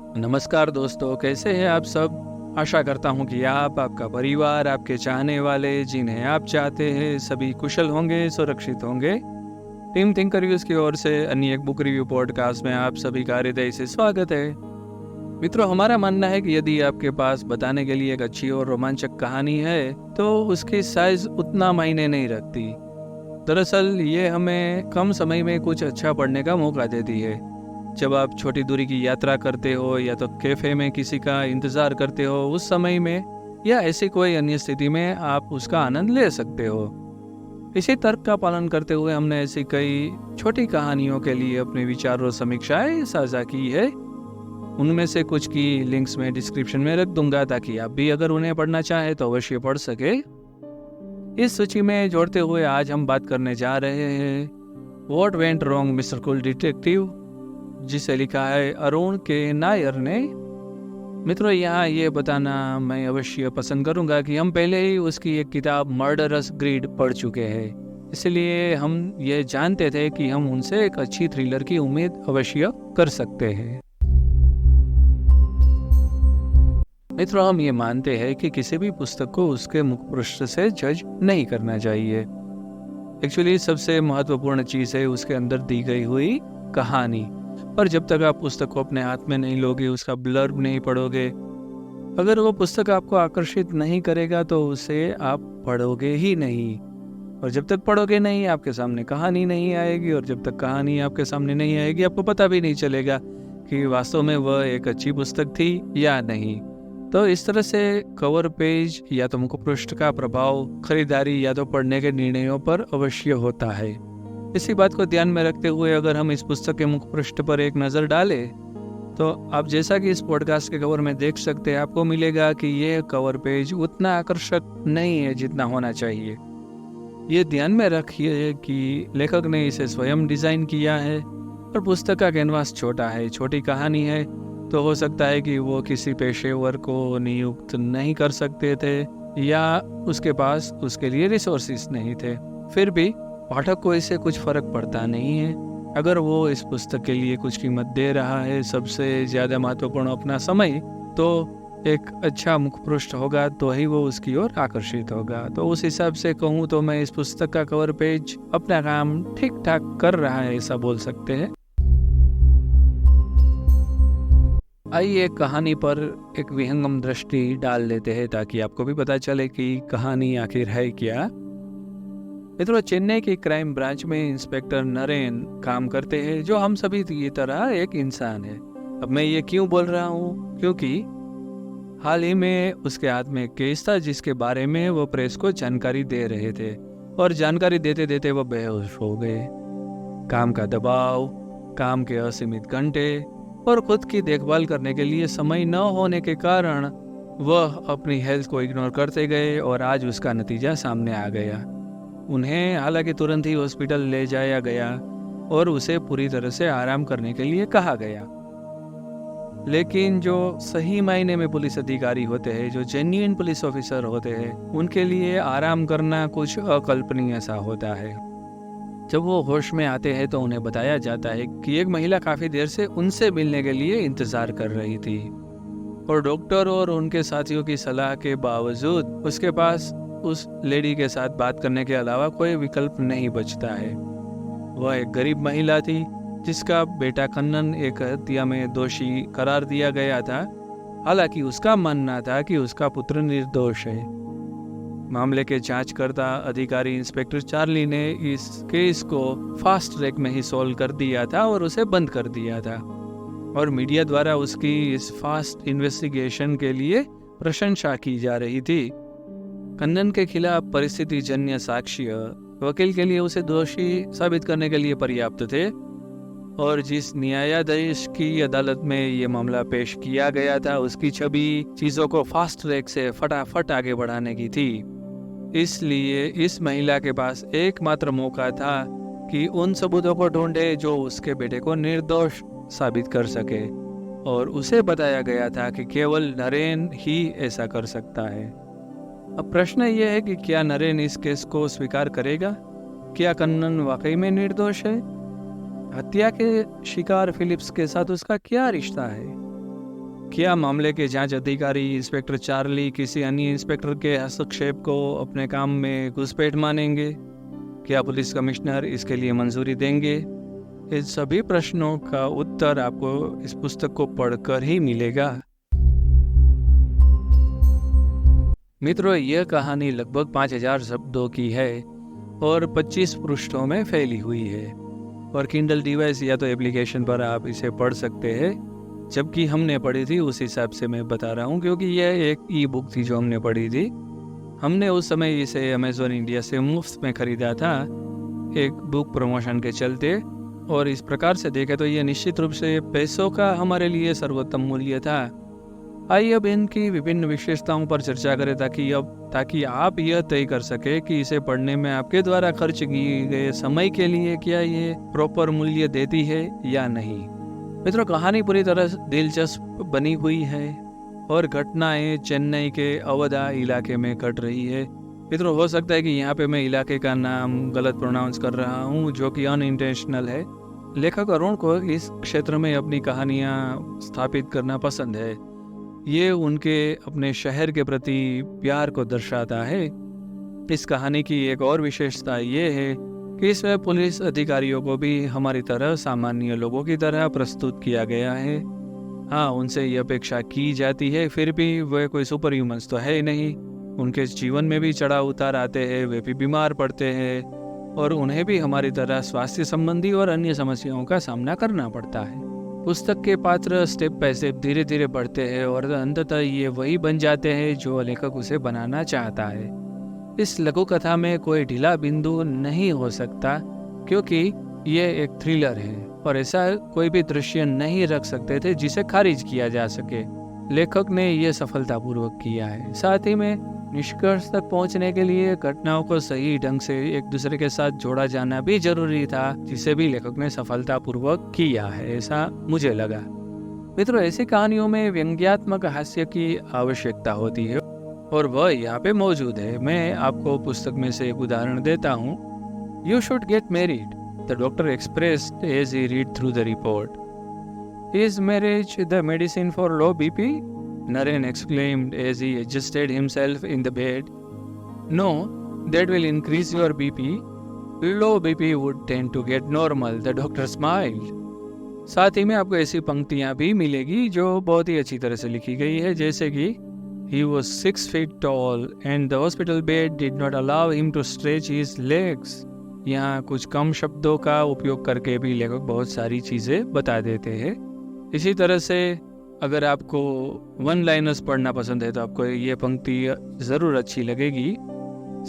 नमस्कार दोस्तों, कैसे हैं आप सब। आशा करता हूं कि आप, आपका परिवार, आपके चाहने वाले, जिन्हें आप चाहते हैं, सभी कुशल होंगे, सुरक्षित होंगे। टीम थिंकर रिव्यूज की ओर से अन्य एक बुक रिव्यू पॉडकास्ट में आप सभी का हृदय से स्वागत है। मित्रों, हमारा मानना है कि यदि आपके पास बताने के लिए एक अच्छी और रोमांचक कहानी है तो उसकी साइज उतना मायने नहीं रखती। दरअसल ये हमें कम समय में कुछ अच्छा पढ़ने का मौका देती है। जब आप छोटी दूरी की यात्रा करते हो या तो कैफे में किसी का इंतजार करते हो, उस समय में या ऐसी कोई अन्य स्थिति में आप उसका आनंद ले सकते हो। इसी तर्क का पालन करते हुए हमने ऐसी कई छोटी कहानियों के लिए अपने विचार और समीक्षाएं साझा की है। उनमें से कुछ की लिंक्स में डिस्क्रिप्शन में रख दूंगा ताकि आप भी अगर उन्हें पढ़ना चाहें तो अवश्य पढ़ सके। इस सूची में जोड़ते हुए आज हम बात करने जा रहे हैं what went wrong mister cool detective, जिसे लिखा है अरुण के नायर ने। मित्रों, यहाँ ये बताना मैं अवश्य पसंद करूंगा कि हम पहले ही उसकी एक किताब मर्डरस ग्रीड पढ़ चुके हैं, इसलिए हम ये जानते थे कि हम उनसे एक अच्छी थ्रिलर की उम्मीद अवश्य कर सकते हैं। मित्रों, हम ये मानते हैं कि किसी भी पुस्तक को उसके मुखपृष्ठ से जज नहीं करना चाहिए। एक्चुअली सबसे महत्वपूर्ण चीज़ है उसके अंदर दी गई हुई कहानी। पर जब तक आप पुस्तक को अपने हाथ में नहीं लोगे, उसका ब्लर्ब नहीं पढ़ोगे, अगर वो पुस्तक आपको आकर्षित नहीं करेगा तो उसे आप पढ़ोगे ही नहीं। और जब तक पढ़ोगे नहीं, आपके सामने कहानी नहीं आएगी, और जब तक कहानी आपके सामने नहीं आएगी, आपको पता भी नहीं चलेगा कि वास्तव में वह एक अच्छी पुस्तक थी या नहीं। तो इस तरह से कवर पेज या तो मुखपृष्ठ का प्रभाव खरीदारी या तो पढ़ने के निर्णयों पर अवश्य होता है। इसी बात को ध्यान में रखते हुए अगर हम इस पुस्तक के मुखपृष्ठ पर एक नज़र डालें तो आप जैसा कि इस पॉडकास्ट के कवर में देख सकते हैं, आपको मिलेगा कि यह कवर पेज उतना आकर्षक नहीं है जितना होना चाहिए। ये ध्यान में रखिए कि लेखक ने इसे स्वयं डिज़ाइन किया है और पुस्तक का कैनवास छोटा है, छोटी कहानी है, तो हो सकता है कि वो किसी पेशेवर को नियुक्त नहीं कर सकते थे या उसके पास उसके लिए रिसोर्सेस नहीं थे। फिर भी पाठक को इससे कुछ फर्क पड़ता नहीं है। अगर वो इस पुस्तक के लिए कुछ कीमत दे रहा है, सबसे ज़्यादा महत्वपूर्ण अपना समय, तो एक अच्छा मुखपृष्ठ होगा तो ही वो उसकी ओर आकर्षित होगा। तो उस हिसाब से कहूँ तो मैं इस पुस्तक का कवर पेज अपना काम ठीक ठाक कर रहा है, ऐसा बोल सकते हैं। आइए कहानी पर एक विहंगम दृष्टि डाल लेते हैं ताकि आपको भी पता चले कि कहानी आखिर है क्या। मित्रों, चेन्नई की क्राइम ब्रांच में इंस्पेक्टर नरेन काम करते हैं, जो हम सभी की तरह एक इंसान है। अब मैं ये क्यों बोल रहा हूँ, क्योंकि हाल ही में उसके हाथ में एक केस था जिसके बारे में वो प्रेस को जानकारी दे रहे थे, और जानकारी देते देते वो बेहोश हो गए। काम का दबाव, काम के असीमित घंटे और खुद की देखभाल करने के लिए समय न होने के कारण वह अपनी हेल्थ को इग्नोर करते गए और आज उसका नतीजा सामने आ गया। उन्हें हालांकि तुरंत ही हॉस्पिटल ले जाया गया और उसे पूरी तरह से आराम करने के लिए कहा गया। लेकिन जो सही मायने में पुलिस अधिकारी होते हैं, जो जेन्युइन पुलिस ऑफिसर होते हैं, उनके लिए आराम करना कुछ अकल्पनीय सा होता है। जब वो होश में आते हैं तो उन्हें बताया जाता है कि एक महिला काफी देर से उनसे मिलने के लिए इंतजार कर रही थी, और डॉक्टर और उनके साथियों की सलाह के बावजूद उसके पास उस लेडी के साथ बात करने के अलावा कोई विकल्प नहीं बचता है। वह एक गरीब महिला थी जिसका बेटा कन्नन एक हत्या में दोषी करार दिया गया था। हालांकि उसका मानना था कि उसका पुत्र निर्दोष है। मामले के जांचकर्ता अधिकारी इंस्पेक्टर चार्ली ने इस केस को फास्ट ट्रैक में ही सॉल्व कर दिया था और उसे बंद कर दिया था, और मीडिया द्वारा उसकी इस फास्ट इन्वेस्टिगेशन के लिए प्रशंसा की जा रही थी। कन्नन के खिलाफ परिस्थिति जन्य साक्ष्य वकील के लिए उसे दोषी साबित करने के लिए पर्याप्त थे, और जिस न्यायाधीश की अदालत में ये मामला पेश किया गया था उसकी छवि चीजों को फास्ट ट्रैक से फटाफट आगे बढ़ाने की थी। इसलिए इस महिला के पास एकमात्र मौका था कि उन सबूतों को ढूंढे जो उसके बेटे को निर्दोष साबित कर सके, और उसे बताया गया था कि केवल नरेन ही ऐसा कर सकता है। अब प्रश्न ये है कि क्या नरेन इस केस को स्वीकार करेगा? क्या कन्नन वाकई में निर्दोष है? हत्या के शिकार फिलिप्स के साथ उसका क्या रिश्ता है? क्या मामले के जांच अधिकारी इंस्पेक्टर चार्ली किसी अन्य इंस्पेक्टर के हस्तक्षेप को अपने काम में घुसपैठ मानेंगे? क्या पुलिस कमिश्नर इसके लिए मंजूरी देंगे? इस सभी प्रश्नों का उत्तर आपको इस पुस्तक को पढ़कर ही मिलेगा। मित्रों, यह कहानी लगभग 5000 शब्दों की है और 25 पृष्ठों में फैली हुई है और किंडल डिवाइस या तो एप्लीकेशन पर आप इसे पढ़ सकते हैं। जबकि हमने पढ़ी थी उस हिसाब से मैं बता रहा हूँ, क्योंकि यह एक ई बुक थी जो हमने पढ़ी थी। हमने उस समय इसे अमेज़न इंडिया से मुफ्त में खरीदा था एक बुक प्रमोशन के चलते, और इस प्रकार से देखें तो यह निश्चित रूप से पैसों का हमारे लिए सर्वोत्तम मूल्य था। आइए अब इनकी विभिन्न विशेषताओं पर चर्चा करें ताकि आप यह तय कर सके कि इसे पढ़ने में आपके द्वारा खर्च किए गए समय के लिए क्या ये प्रॉपर मूल्य देती है या नहीं। मित्रों, कहानी पूरी तरह दिलचस्प बनी हुई है और घटनाएं चेन्नई के अवधा इलाके में घट रही है। मित्रों, हो सकता है कि यहाँ पे मैं इलाके का नाम गलत प्रोनाउंस कर रहा हूँ, जो कि अनइंटेंशनल है। लेखक अरुण को इस क्षेत्र में अपनी कहानियाँ स्थापित करना पसंद है। ये उनके अपने शहर के प्रति प्यार को दर्शाता है। इस कहानी की एक और विशेषता ये है कि इसमें पुलिस अधिकारियों को भी हमारी तरह सामान्य लोगों की तरह प्रस्तुत किया गया है। हाँ, उनसे ये अपेक्षा की जाती है, फिर भी वे कोई सुपर ह्यूमंस तो है ही नहीं। उनके जीवन में भी चढ़ाव उतार आते हैं, वे भी बीमार पड़ते हैं और उन्हें भी हमारी तरह स्वास्थ्य संबंधी और अन्य समस्याओं का सामना करना पड़ता है। पुस्तक के पात्र स्टेप बाय स्टेप धीरे धीरे बढ़ते हैं और अंततः ये वही बन जाते हैं जो लेखक उसे बनाना चाहता है। इस लघु कथा में कोई ढीला बिंदु नहीं हो सकता, क्योंकि ये एक थ्रिलर है और ऐसा कोई भी दृश्य नहीं रख सकते थे जिसे खारिज किया जा सके। लेखक ने यह सफलतापूर्वक किया है। साथ ही में निष्कर्ष तक पहुंचने के लिए घटनाओं को सही ढंग से एक दूसरे के साथ जोड़ा जाना भी जरूरी था, जिसे भी लेखक ने सफलतापूर्वक किया है, ऐसा मुझे लगा। मित्रों, ऐसी कहानियों में व्यंग्यात्मक हास्य की आवश्यकता होती है और वह यहाँ पे मौजूद है। मैं आपको पुस्तक में से एक उदाहरण देता हूँ। You should get married, the doctor expressed as he read through the report. Is marriage the medicine for low BP? Naren exclaimed as he adjusted himself in the bed. No, that will increase your BP. Low BP would tend to get normal, the doctor smiled. साथ ही में आपको ऐसी पंक्तियां भी मिलेगी जो बहुत ही अच्छी तरह से लिखी गई है, जैसे कि He was 6 feet tall and the hospital bed did not allow him to stretch his legs. यहाँ कुछ कम शब्दों का उपयोग करके भी लेखक बहुत सारी चीज़ें बता देते हैं। इसी तरह से अगर आपको वन लाइनर्स पढ़ना पसंद है तो आपको ये पंक्ति ज़रूर अच्छी लगेगी।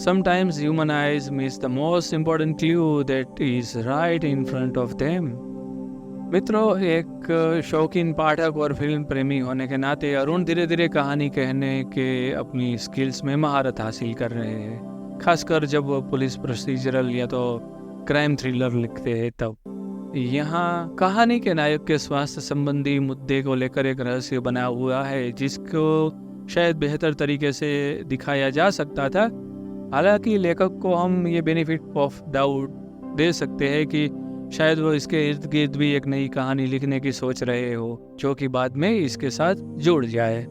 Sometimes human eyes miss the most important clue that is right in front of them. मित्रों, एक शौकीन पाठक और फिल्म प्रेमी होने के नाते अरुण धीरे धीरे कहानी कहने के अपनी स्किल्स में महारत हासिल कर रहे हैं, खासकर जब वो पुलिस प्रोसीजरल या तो क्राइम थ्रिलर लिखते हैं तब। यहाँ कहानी के नायक के स्वास्थ्य संबंधी मुद्दे को लेकर एक रहस्य बना हुआ है, जिसको शायद बेहतर तरीके से दिखाया जा सकता था। हालांकि लेखक को हम ये बेनिफिट ऑफ डाउट दे सकते हैं कि शायद वो इसके इर्द गिर्द भी एक नई कहानी लिखने की सोच रहे हो, जो कि बाद में इसके साथ जुड़ जाए।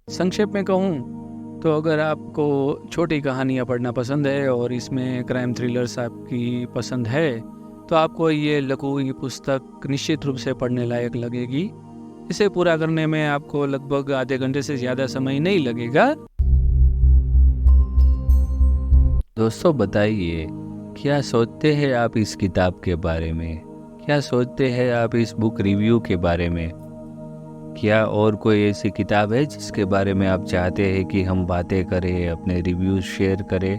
संक्षेप में कहूँ तो अगर आपको छोटी कहानियाँ पढ़ना पसंद है और इसमें क्राइम थ्रिलर्स आपकी पसंद है तो आपको ये लघु पुस्तक निश्चित रूप से पढ़ने लायक लगेगी। इसे पूरा करने में आपको लगभग आधे घंटे से ज़्यादा समय नहीं लगेगा। दोस्तों, बताइए क्या सोचते हैं आप इस किताब के बारे में? क्या सोचते हैं आप इस बुक रिव्यू के बारे में? क्या और कोई ऐसी किताब है जिसके बारे में आप चाहते हैं कि हम बातें करें, अपने रिव्यूज़ शेयर करें?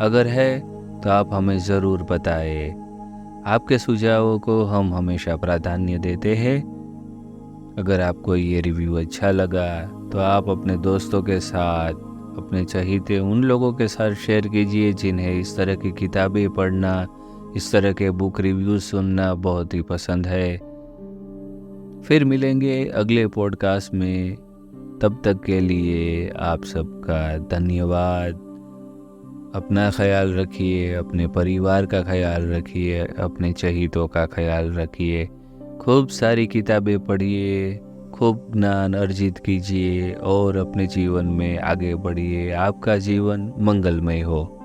अगर है तो आप हमें ज़रूर बताएं। आपके सुझावों को हम हमेशा प्राधान्य देते हैं। अगर आपको ये रिव्यू अच्छा लगा तो आप अपने दोस्तों के साथ, अपने चहेते उन लोगों के साथ शेयर कीजिए जिन्हें इस तरह की किताबें पढ़ना, इस तरह के बुक रिव्यू सुनना बहुत ही पसंद है। फिर मिलेंगे अगले पॉडकास्ट में। तब तक के लिए आप सबका धन्यवाद। अपना ख्याल रखिए, अपने परिवार का ख्याल रखिए, अपने चहेतों का ख्याल रखिए। खूब सारी किताबें पढ़िए, खूब ज्ञान अर्जित कीजिए और अपने जीवन में आगे बढ़िए। आपका जीवन मंगलमय हो।